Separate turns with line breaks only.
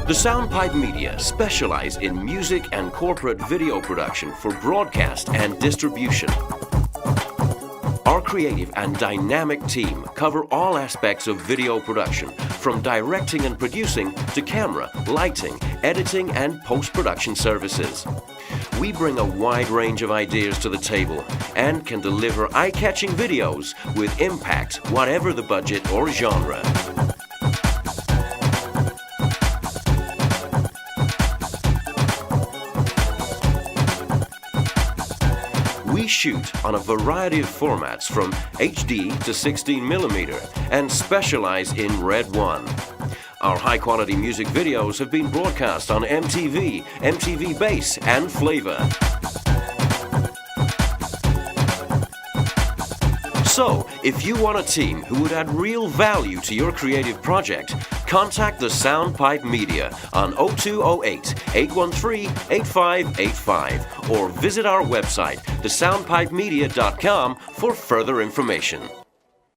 The Sound Pipe Media specialize in music and corporate video production for broadcast and distribution. Our creative and dynamic team cover all aspects of video production, from directing and producing to camera, lighting, editing, and post-production services. We bring a wide range of ideas to the table and can deliver eye-catching videos with impact, whatever the budget or genre. We shoot on a variety of formats from HD to 16mm and specialize in Red 1. Our high-quality music videos have been broadcast on MTV, MTV Base, and Flavor. So, if you want a team who would add real value to your creative project, contact the Sound Pipe Media on 0208 813 8585 or visit our website, thesoundpipemedia.com, for further information.